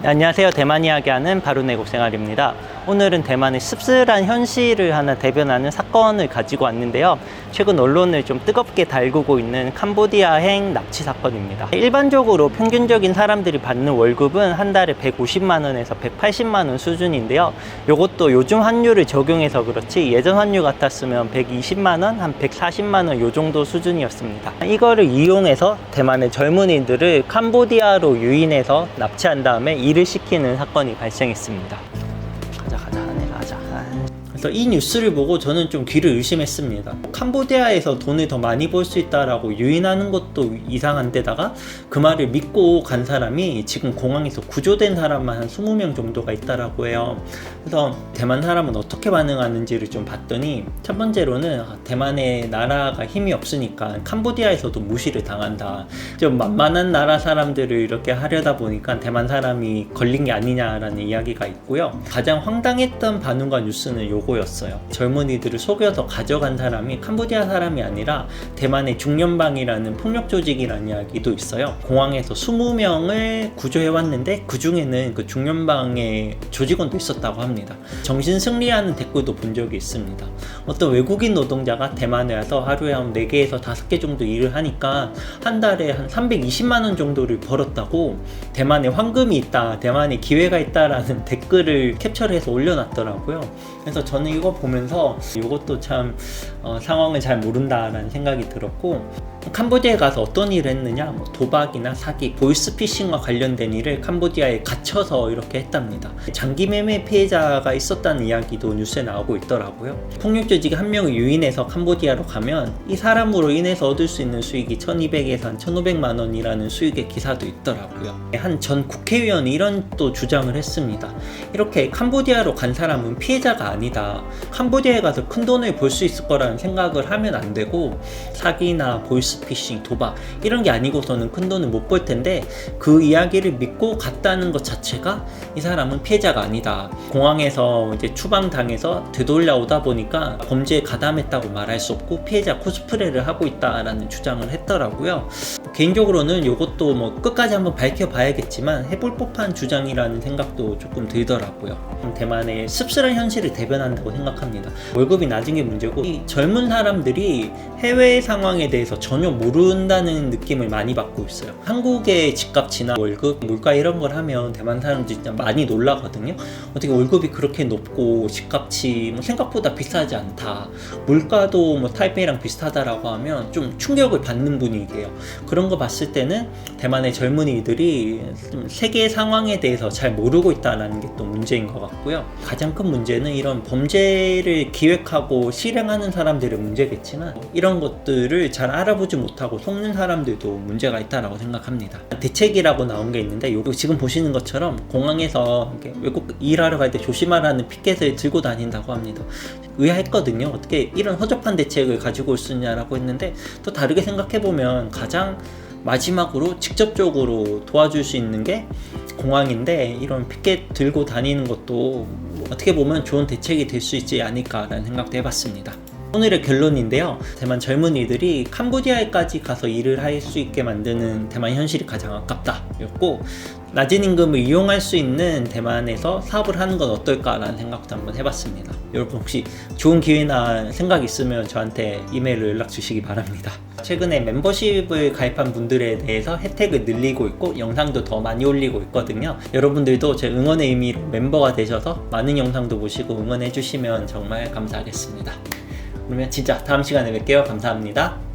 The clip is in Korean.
안녕하세요. 대만 이야기하는 바른외국생활입니다. 오늘은 대만의 씁쓸한 현실을 하나 대변하는 사건을 가지고 왔는데요. 최근 언론을 좀 뜨겁게 달구고 있는 캄보디아행 납치 사건입니다. 일반적으로 평균적인 사람들이 받는 월급은 한 달에 150만 원에서 180만 원 수준인데요. 이것도 요즘 환율을 적용해서 그렇지 예전 환율 같았으면 120만 원, 한 140만 원 요 정도 수준이었습니다. 이거를 이용해서 대만의 젊은이들을 캄보디아로 유인해서 납치한 다음에 일을 시키는 사건이 발생했습니다. 가자 하네 가자. 그래서 이 뉴스를 보고 저는 좀 귀를 의심했습니다. 캄보디아에서 돈을 더 많이 벌 수 있다라고 유인하는 것도 이상한 데다가 그 말을 믿고 간 사람이 지금 공항에서 구조된 사람만 한 20명 정도가 있다라고 해요. 그래서 대만 사람은 어떻게 반응하는지를 좀 봤더니 첫 번째로는 대만의 나라가 힘이 없으니까 캄보디아에서도 무시를 당한다. 좀 만만한 나라 사람들을 이렇게 하려다 보니까 대만 사람이 걸린 게 아니냐라는 이야기가 있고요. 가장 황당했던 반응과 뉴스는 요거였어요. 젊은이들을 속여서 가져간 사람이 캄보디아 사람이 아니라 대만의 중련방이라는 폭력 조직이라는 이야기도 있어요. 공항에서 20명을 구조해왔는데 그 중에는 그 중련방의 조직원도 있었다고 합니다. 정신 승리하는 댓글도 본 적이 있습니다. 어떤 외국인 노동자가 대만에 와서 하루에 한 4개에서 5개 정도 일을 하니까 한 달에 한 320만 원 정도를 벌었다고, 대만에 황금이 있다, 대만에 기회가 있다라는 댓글을 캡처를 해서 올려놨더라고요. 그래서 저는 이거 보면서 이것도 참 상황을 잘 모른다라는 생각이 들었고, 캄보디아에 가서 어떤 일을 했느냐, 도박이나 사기, 보이스피싱과 관련된 일을 캄보디아에 갇혀서 이렇게 했답니다. 장기 매매 피해자가 있었다는 이야기도 뉴스에 나오고 있더라고요. 폭력 조직이 한 명을 유인해서 캄보디아로 가면 이 사람으로 인해서 얻을 수 있는 수익이 1200에서 한 1500만 원이라는 수익의 기사도 있더라고요. 한 전 국회의원이 이런 또 주장을 했습니다. 이렇게 캄보디아로 간 사람은 피해자가 아니다. 캄보디아에 가서 큰 돈을 벌 수 있을 거라는 생각을 하면 안 되고, 사기나 보이스피싱, 도박 이런 게 아니고서는 큰 돈을 못 벌 텐데 그 이야기를 믿고 갔다는 것 자체가 이 사람은 피해자가 아니다. 공항에서 이제 추방당해서 되돌아오다 보니까 범죄에 가담했다고 말할 수 없고 피해자 코스프레를 하고 있다라는 주장을 했더라고요. 개인적으로는 이것도 끝까지 한번 밝혀봐야겠지만 해볼 법한 주장이라는 생각도 조금 들더라고요. 대만의 씁쓸한 현실을 대변한다고 생각합니다. 월급이 낮은 게 문제고, 이 젊은 사람들이 해외 상황에 대해서 전혀 모른다는 느낌을 많이 받고 있어요. 한국의 집값이나 월급, 물가 이런 걸 하면 대만 사람들이 진짜 많이 놀라거든요. 어떻게 월급이 그렇게 높고 집값이 생각보다 비싸지 않다, 물가도 타이페이랑 비슷하다라고 하면 좀 충격을 받는 분위기예요. 그런 거 봤을 때는 대만의 젊은이들이 좀 세계 상황에 대해서 잘 모르고 있다는 게 또 문제인 것 같고요. 가장 큰 문제는 이런 범죄를 기획하고 실행하는 사람들의 문제겠지만, 이런 것들을 잘 알아보지 못하고 속는 사람들도 문제가 있다고 생각합니다. 대책이라고 나온 게 있는데, 요거 지금 보시는 것처럼 공항에서 외국 일하러 갈 때 조심하라는 피켓을 들고 다닌다고 합니다. 의아했거든요. 어떻게 이런 허접한 대책을 가지고 올 수 있냐라고 했는데, 또 다르게 생각해보면 가장 마지막으로 직접적으로 도와줄 수 있는 게 공항인데, 이런 피켓 들고 다니는 것도 어떻게 보면 좋은 대책이 될 수 있지 않을까라는 생각도 해봤습니다. 오늘의 결론인데요. 대만 젊은이들이 캄보디아에까지 가서 일을 할 수 있게 만드는 대만 현실이 가장 아깝다 였고, 낮은 임금을 이용할 수 있는 대만에서 사업을 하는 건 어떨까라는 생각도 한번 해봤습니다. 여러분 혹시 좋은 기회나 생각 있으면 저한테 이메일로 연락 주시기 바랍니다. 최근에 멤버십을 가입한 분들에 대해서 혜택을 늘리고 있고 영상도 더 많이 올리고 있거든요. 여러분들도 제 응원의 의미로 멤버가 되셔서 많은 영상도 보시고 응원해 주시면 정말 감사하겠습니다. 그러면 진짜 다음 시간에 뵐게요. 감사합니다.